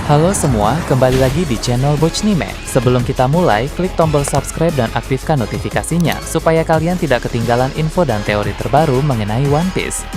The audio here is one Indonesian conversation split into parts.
Halo semua, kembali lagi di channel Bochnime. Sebelum kita mulai, klik tombol subscribe dan aktifkan notifikasinya supaya kalian tidak ketinggalan info dan teori terbaru mengenai One Piece.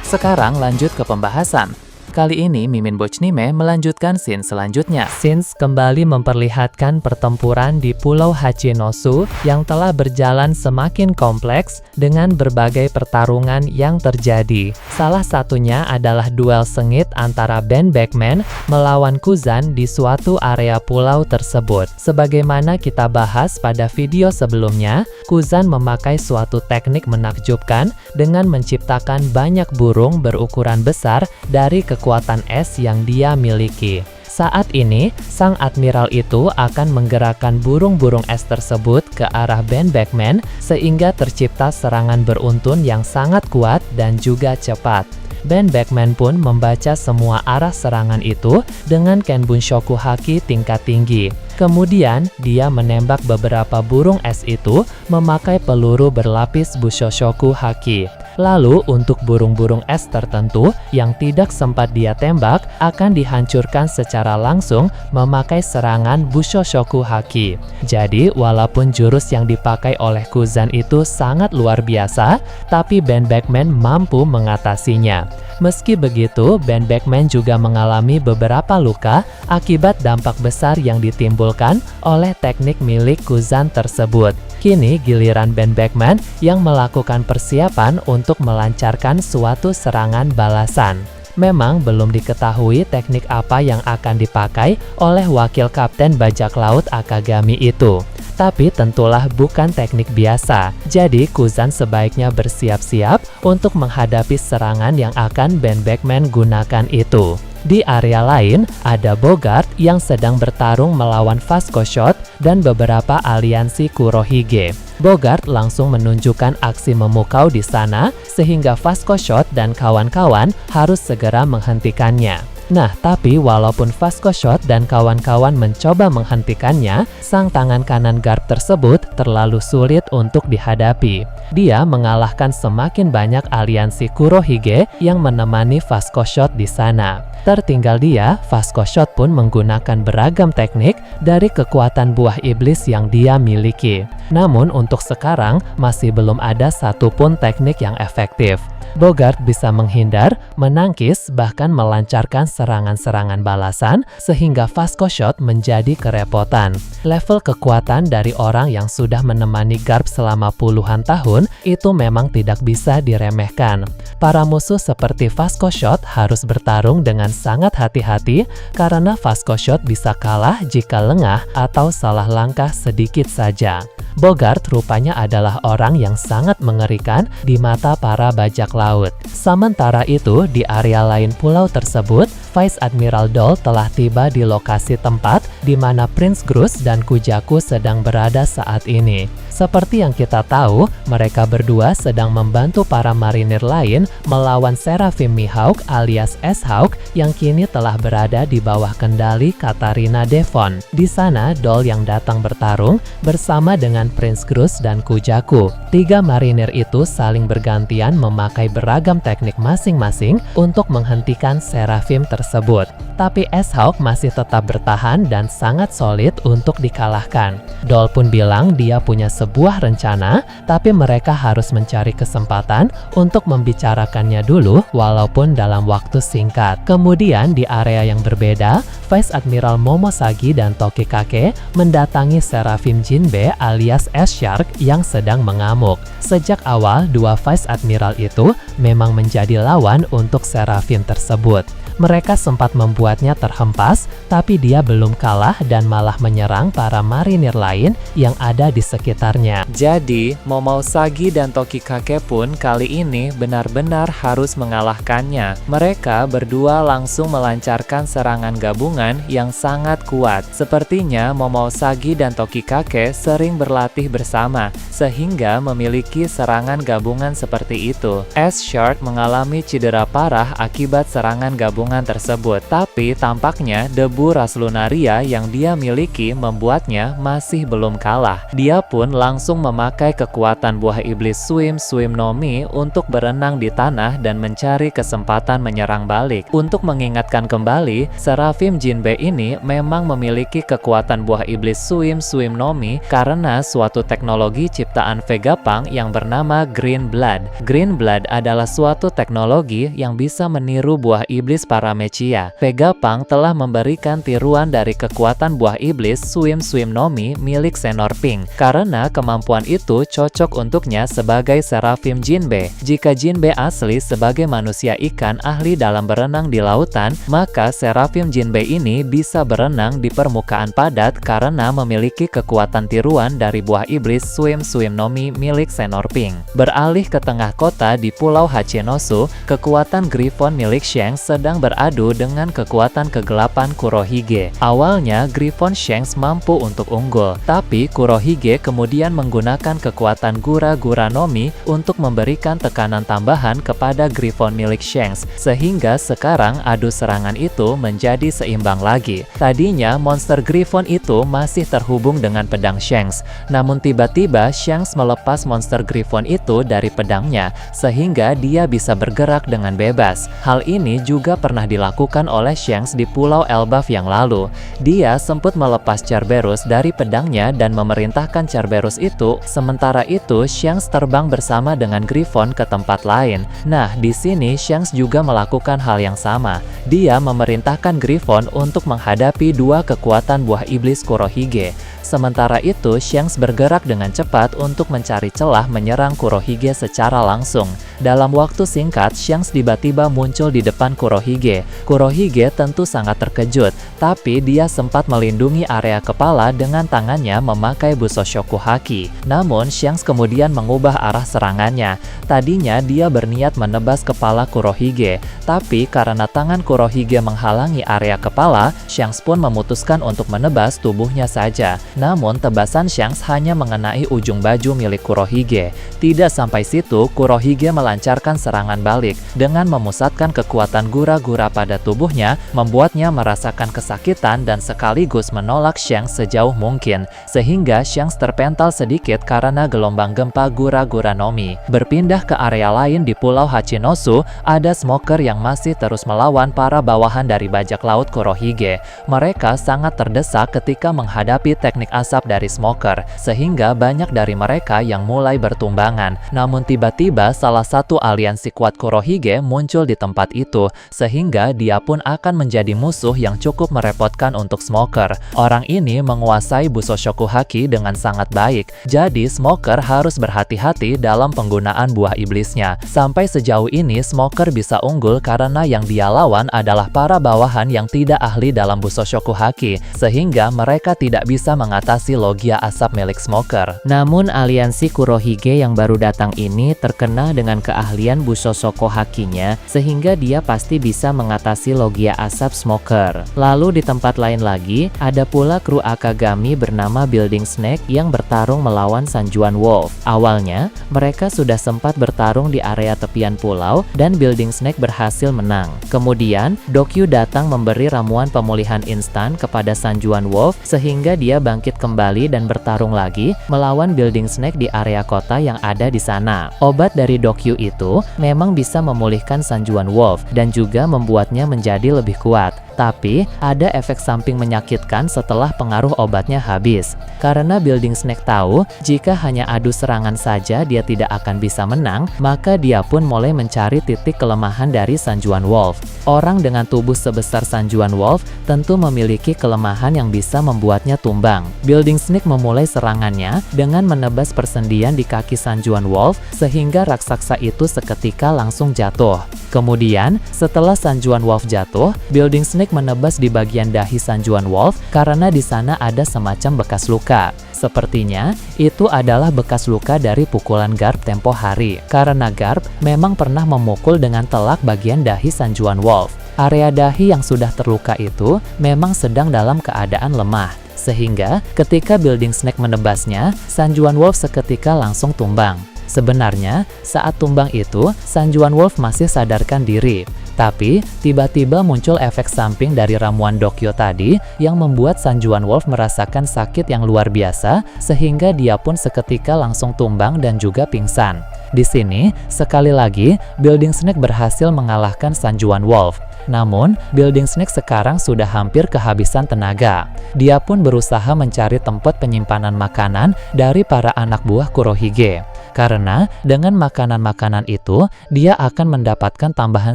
Sekarang lanjut ke pembahasan. Kali ini Mimin Bochnime melanjutkan scene selanjutnya. Scenes kembali memperlihatkan pertempuran di Pulau Hachinosu yang telah berjalan semakin kompleks dengan berbagai pertarungan yang terjadi. Salah satunya adalah duel sengit antara Ben Beckman melawan Kuzan di suatu area pulau tersebut. Sebagaimana kita bahas pada video sebelumnya, Kuzan memakai suatu teknik menakjubkan dengan menciptakan banyak burung berukuran besar dari kekuatan es yang dia miliki. Saat ini, sang admiral itu akan menggerakkan burung-burung es tersebut ke arah Ben Beckman sehingga tercipta serangan beruntun yang sangat kuat dan juga cepat. Ben Beckman pun membaca semua arah serangan itu dengan Kenbunshoku Haki tingkat tinggi. Kemudian, dia menembak beberapa burung es itu memakai peluru berlapis Bushoshoku Haki. Lalu, untuk burung-burung es tertentu yang tidak sempat dia tembak akan dihancurkan secara langsung memakai serangan Bushoshoku Haki. Jadi, walaupun jurus yang dipakai oleh Kuzan itu sangat luar biasa, tapi Ben Beckman mampu mengatasinya. Meski begitu, Ben Beckman juga mengalami beberapa luka akibat dampak besar yang ditimbulkan oleh teknik milik Kuzan tersebut. Kini giliran Ben Beckman yang melakukan persiapan untuk melancarkan suatu serangan balasan. Memang belum diketahui teknik apa yang akan dipakai oleh wakil kapten bajak laut Akagami itu. Tapi tentulah bukan teknik biasa. Jadi Kuzan sebaiknya bersiap-siap untuk menghadapi serangan yang akan Ben Beckman gunakan itu. Di area lain, ada Bogart yang sedang bertarung melawan Vasco Shot dan beberapa aliansi Kurohige. Bogart langsung menunjukkan aksi memukau di sana sehingga Vasco Shot dan kawan-kawan harus segera menghentikannya. Nah, tapi walaupun Vasco Shot dan kawan-kawan mencoba menghentikannya, sang tangan kanan Garp tersebut terlalu sulit untuk dihadapi. Dia mengalahkan semakin banyak aliansi Kurohige yang menemani Vasco Shot di sana. Tertinggal dia, Vasco Shot pun menggunakan beragam teknik dari kekuatan buah iblis yang dia miliki. Namun untuk sekarang masih belum ada satupun teknik yang efektif. Bogart bisa menghindar, menangkis, bahkan melancarkan serangan-serangan balasan sehingga Vasco Shot menjadi kerepotan. Level kekuatan dari orang yang sudah menemani Garp selama puluhan tahun itu memang tidak bisa diremehkan. Para musuh seperti Vasco Shot harus bertarung dengan sangat hati-hati karena Vasco Shot bisa kalah jika lengah atau salah langkah sedikit saja. Bogart rupanya adalah orang yang sangat mengerikan di mata para bajak laut. Sementara itu, di area lain pulau tersebut, Vice Admiral Doll telah tiba di lokasi tempat di mana Prince Grus dan Kujaku sedang berada saat ini. Seperti yang kita tahu, mereka berdua sedang membantu para marinir lain melawan Seraphim Mihawk alias S-Hawk yang kini telah berada di bawah kendali Katarina Devon. Di sana, Doll yang datang bertarung bersama dengan Prince Grus dan Kujaku. Tiga marinir itu saling bergantian memakai beragam teknik masing-masing untuk menghentikan Seraphim tersebut. Tapi S-Hawk masih tetap bertahan dan sangat solid untuk dikalahkan. Doll pun bilang dia punya sebuah rencana, tapi mereka harus mencari kesempatan untuk membicarakannya dulu walaupun dalam waktu singkat. Kemudian di area yang berbeda, Vice Admiral Momosagi dan Tokikake mendatangi Seraphim Jinbe alias S-Shark yang sedang mengamuk. Sejak awal, dua Vice Admiral itu memang menjadi lawan untuk Seraphim tersebut. Mereka sempat membuatnya terhempas, tapi dia belum kalah dan malah menyerang para marinir lain yang ada di sekitarnya. Jadi, Momosagi dan Tokikake pun kali ini benar-benar harus mengalahkannya. Mereka berdua langsung melancarkan serangan gabungan yang sangat kuat. Sepertinya Momosagi dan Tokikake sering berlatih bersama, sehingga memiliki serangan gabungan seperti itu. S-Shark mengalami cedera parah akibat serangan gabungan pertarungan tersebut. Tapi tampaknya debu ras lunaria yang dia miliki membuatnya masih belum kalah. Dia pun langsung memakai kekuatan buah iblis Swim no Mi untuk berenang di tanah dan mencari kesempatan menyerang balik. Untuk mengingatkan kembali, Seraphim Jinbe ini memang memiliki kekuatan buah iblis Swim no Mi karena suatu teknologi ciptaan Vegapunk yang bernama Green Blood. Green Blood adalah suatu teknologi yang bisa meniru buah iblis Paramecia. Vegapunk telah memberikan tiruan dari kekuatan buah iblis Swim no Mi milik Senor Pink, karena kemampuan itu cocok untuknya sebagai Seraphim Jinbe. Jika Jinbe asli sebagai manusia ikan ahli dalam berenang di lautan, maka Seraphim Jinbe ini bisa berenang di permukaan padat karena memiliki kekuatan tiruan dari buah iblis Swim no Mi milik Senor Pink. Beralih ke tengah kota di Pulau Hachinosu, kekuatan Griffon milik Shanks sedang beradu dengan kekuatan kegelapan Kurohige. Awalnya Griffon Shanks mampu untuk unggul, tapi Kurohige kemudian menggunakan kekuatan Gura no Mi untuk memberikan tekanan tambahan kepada Griffon milik Shanks, sehingga sekarang adu serangan itu menjadi seimbang lagi. Tadinya monster Griffon itu masih terhubung dengan pedang Shanks, namun tiba-tiba Shanks melepas monster Griffon itu dari pedangnya, sehingga dia bisa bergerak dengan bebas. Hal ini juga pernah dilakukan oleh Shanks di Pulau Elbaf yang lalu. Dia sempat melepas Cerberus dari pedangnya dan memerintahkan Cerberus itu, sementara itu Shanks terbang bersama dengan Griffon ke tempat lain. Nah, di sini Shanks juga melakukan hal yang sama. Dia memerintahkan Griffon untuk menghadapi dua kekuatan buah iblis Kurohige. Sementara itu, Shanks bergerak dengan cepat untuk mencari celah menyerang Kurohige secara langsung. Dalam waktu singkat, Shanks tiba-tiba muncul di depan Kurohige. Kurohige tentu sangat terkejut, tapi dia sempat melindungi area kepala dengan tangannya memakai Busoshoku Haki. Namun, Shanks kemudian mengubah arah serangannya. Tadinya dia berniat menebas kepala Kurohige, tapi karena tangan Kurohige menghalangi area kepala, Shanks pun memutuskan untuk menebas tubuhnya saja. Namun, tebasan Shanks hanya mengenai ujung baju milik Kurohige. Tidak sampai situ, Kurohige melancarkan serangan balik. Dengan memusatkan kekuatan gura-gura pada tubuhnya, membuatnya merasakan kesakitan dan sekaligus menolak Shanks sejauh mungkin, sehingga Shanks terpental sedikit karena gelombang gempa gura-gura no Mi. Berpindah ke area lain di Pulau Hachinosu, ada Smoker yang masih terus melawan para bawahan dari bajak laut Kurohige. Mereka sangat terdesak ketika menghadapi teknik asap dari Smoker, sehingga banyak dari mereka yang mulai bertumbangan. Namun tiba-tiba salah satu aliansi kuat Kurohige muncul di tempat itu, sehingga dia pun akan menjadi musuh yang cukup merepotkan untuk Smoker. Orang ini menguasai Busoshoku Haki dengan sangat baik, jadi Smoker harus berhati-hati dalam penggunaan buah iblisnya. Sampai sejauh ini Smoker bisa unggul karena yang dia lawan adalah para bawahan yang tidak ahli dalam Busoshoku Haki, sehingga mereka tidak bisa mengatasi logia asap milik Smoker. Namun aliansi Kurohige yang baru datang ini terkena dengan keahlian Busoshoku Hakinya, sehingga dia pasti bisa mengatasi logia asap Smoker. Lalu di tempat lain lagi, ada pula kru Akagami bernama Building Snake yang bertarung melawan Sanjuan Wolf. Awalnya, mereka sudah sempat bertarung di area tepian pulau dan Building Snake berhasil menang. Kemudian, Dokyu datang memberi ramuan pemulihan instan kepada Sanjuan Wolf sehingga dia bangkit kembali dan bertarung lagi melawan Building Snake di area kota yang ada di sana. Obat dari Dokyu itu memang bisa memulihkan Sanjuan Wolf dan juga membuatnya menjadi lebih kuat. Tapi, ada efek samping menyakitkan setelah pengaruh obatnya habis. Karena Building Snake tahu, jika hanya adu serangan saja dia tidak akan bisa menang, maka dia pun mulai mencari titik kelemahan dari Sanjuan Wolf. Orang dengan tubuh sebesar Sanjuan Wolf tentu memiliki kelemahan yang bisa membuatnya tumbang. Building Snake memulai serangannya dengan menebas persendian di kaki Sanjuan Wolf, sehingga raksasa itu seketika langsung jatuh. Kemudian, setelah Sanjuan Wolf jatuh, Building Snake menebas di bagian dahi Sanjuan Wolf karena di sana ada semacam bekas luka. Sepertinya, itu adalah bekas luka dari pukulan Garp tempo hari. Karena Garp memang pernah memukul dengan telak bagian dahi Sanjuan Wolf. Area dahi yang sudah terluka itu memang sedang dalam keadaan lemah. Sehingga, ketika Building Snake menebasnya, Sanjuan Wolf seketika langsung tumbang. Sebenarnya, saat tumbang itu, Sanjuan Wolf masih sadarkan diri. Tapi, tiba-tiba muncul efek samping dari ramuan Dokyo tadi yang membuat Sanjuan Wolf merasakan sakit yang luar biasa sehingga dia pun seketika langsung tumbang dan juga pingsan. Di sini, sekali lagi, Building Snake berhasil mengalahkan Sanjuan Wolf. Namun, Building Snake sekarang sudah hampir kehabisan tenaga. Dia pun berusaha mencari tempat penyimpanan makanan dari para anak buah Kurohige. Karena dengan makanan-makanan itu, dia akan mendapatkan tambahan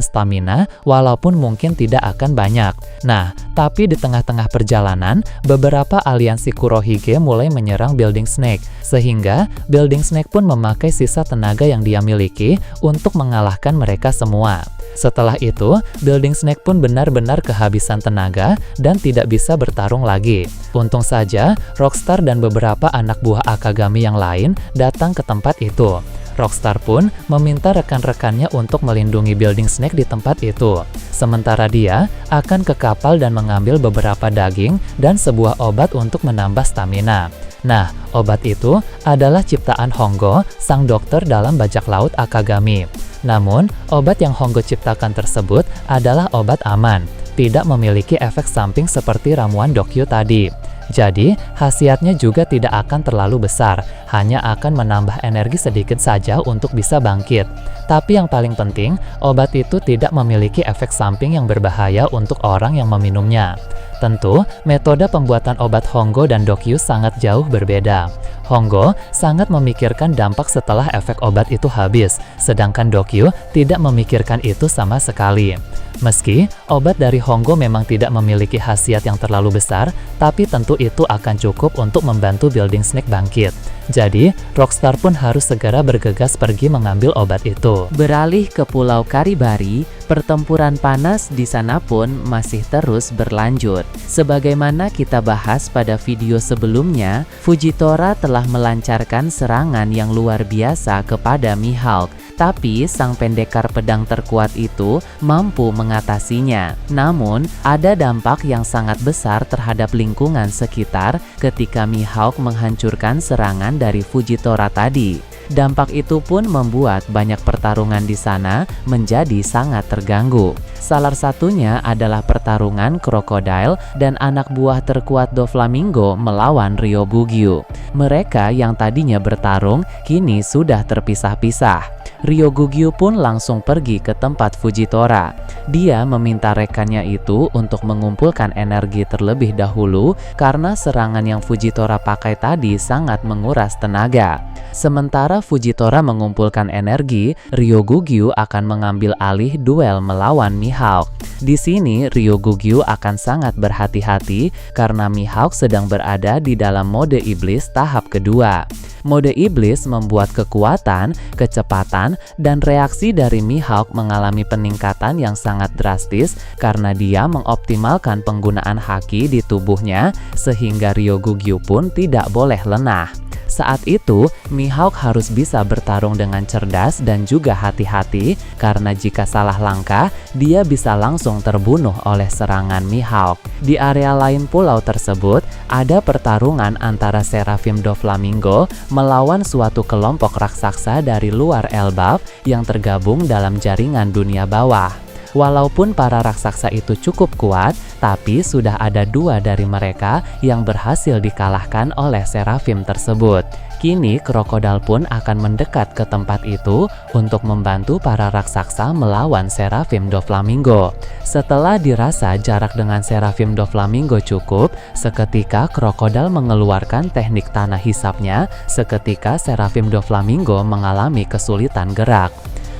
stamina walaupun mungkin tidak akan banyak. Nah, tapi di tengah-tengah perjalanan, beberapa aliansi Kurohige mulai menyerang Building Snake. Sehingga, Building Snake pun memakai sisa tenaga yang dia miliki untuk mengalahkan mereka semua. Setelah itu, Building Snake pun benar-benar kehabisan tenaga dan tidak bisa bertarung lagi. Untung saja, Rockstar dan beberapa anak buah Akagami yang lain datang ke tempat itu. Rockstar pun meminta rekan-rekannya untuk melindungi Building Snake di tempat itu. Sementara dia akan ke kapal dan mengambil beberapa daging dan sebuah obat untuk menambah stamina. Nah, obat itu adalah ciptaan Hongo, sang dokter dalam bajak laut Akagami. Namun, obat yang Hongo ciptakan tersebut adalah obat aman, tidak memiliki efek samping seperti ramuan Dokyo tadi. Jadi, khasiatnya juga tidak akan terlalu besar, hanya akan menambah energi sedikit saja untuk bisa bangkit. Tapi yang paling penting, obat itu tidak memiliki efek samping yang berbahaya untuk orang yang meminumnya. Tentu, metode pembuatan obat Hongo dan Dokyo sangat jauh berbeda. Hongo sangat memikirkan dampak setelah efek obat itu habis, sedangkan Dokyo tidak memikirkan itu sama sekali. Meski obat dari Hongo memang tidak memiliki khasiat yang terlalu besar, tapi tentu itu akan cukup untuk membantu Building Snake bangkit. Jadi, Rockstar pun harus segera bergegas pergi mengambil obat itu. Beralih ke Pulau Karibari, pertempuran panas di sana pun masih terus berlanjut. Sebagaimana kita bahas pada video sebelumnya, Fujitora telah melancarkan serangan yang luar biasa kepada Mihawk. Tapi sang pendekar pedang terkuat itu mampu mengatasinya. Namun, ada dampak yang sangat besar terhadap lingkungan sekitar ketika Mihawk menghancurkan serangan dari Fujitora tadi. Dampak itu pun membuat banyak pertarungan di sana menjadi sangat terganggu. Salah satunya adalah pertarungan Crocodile dan anak buah terkuat Doflamingo melawan Ryogugyu. Mereka yang tadinya bertarung kini sudah terpisah-pisah. Ryogugyu pun langsung pergi ke tempat Fujitora. Dia meminta rekannya itu untuk mengumpulkan energi terlebih dahulu karena serangan yang Fujitora pakai tadi sangat menguras tenaga. Sementara Fujitora mengumpulkan energi, Ryogugyu akan mengambil alih duel melawan Mihawk. Di sini Ryogugyu akan sangat berhati-hati karena Mihawk sedang berada di dalam mode iblis tahap kedua. Mode iblis membuat kekuatan, kecepatan, dan reaksi dari Mihawk mengalami peningkatan yang sangat drastis karena dia mengoptimalkan penggunaan haki di tubuhnya sehingga Ryogugyu pun tidak boleh lengah. Saat itu, Mihawk harus bisa bertarung dengan cerdas dan juga hati-hati karena jika salah langkah, dia bisa langsung terbunuh oleh serangan Mihawk. Di area lain pulau tersebut, ada pertarungan antara Seraphim Doflamingo melawan suatu kelompok raksasa dari luar Elbaf yang tergabung dalam jaringan dunia bawah. Walaupun para raksasa itu cukup kuat, tapi sudah ada dua dari mereka yang berhasil dikalahkan oleh Seraphim tersebut. Kini Crocodile pun akan mendekat ke tempat itu untuk membantu para raksasa melawan Seraphim Doflamingo. Setelah dirasa jarak dengan Seraphim Doflamingo cukup, seketika Crocodile mengeluarkan teknik tanah hisapnya, seketika Seraphim Doflamingo mengalami kesulitan gerak.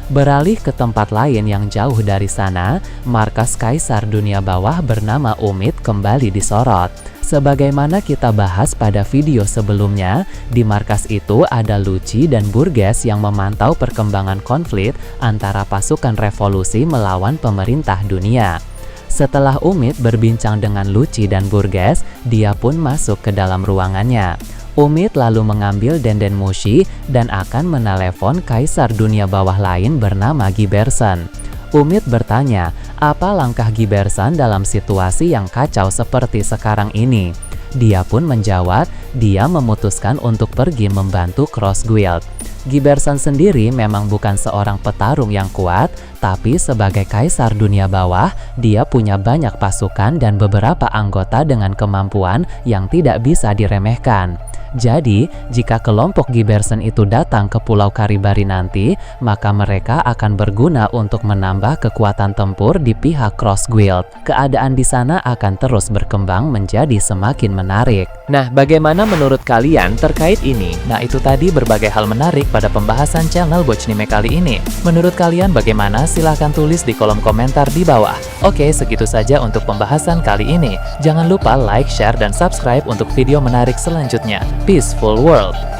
Beralih ke tempat lain yang jauh dari sana, markas Kaisar Dunia Bawah bernama Umid kembali disorot. Sebagaimana kita bahas pada video sebelumnya, di markas itu ada Lucci dan Burgess yang memantau perkembangan konflik antara pasukan revolusi melawan pemerintah dunia. Setelah Umid berbincang dengan Lucci dan Burgess, dia pun masuk ke dalam ruangannya. Umid lalu mengambil Denden Mushi dan akan menelepon Kaisar Dunia Bawah lain bernama Giberson. Umid bertanya, apa langkah Giberson dalam situasi yang kacau seperti sekarang ini? Dia pun menjawab, dia memutuskan untuk pergi membantu Cross Guild. Giberson sendiri memang bukan seorang petarung yang kuat, Tapi sebagai kaisar dunia bawah, dia punya banyak pasukan dan beberapa anggota dengan kemampuan yang tidak bisa diremehkan. Jadi, jika kelompok Giberson itu datang ke Pulau Karibari nanti, maka mereka akan berguna untuk menambah kekuatan tempur di pihak Cross Guild. Keadaan di sana akan terus berkembang menjadi semakin menarik. Nah, bagaimana menurut kalian terkait ini? Nah, itu tadi berbagai hal menarik pada pembahasan channel Bochnime kali ini. Menurut kalian bagaimana? Silahkan tulis di kolom komentar di bawah. Oke, segitu saja untuk pembahasan kali ini. Jangan lupa like, share, dan subscribe untuk video menarik selanjutnya. Peaceful World.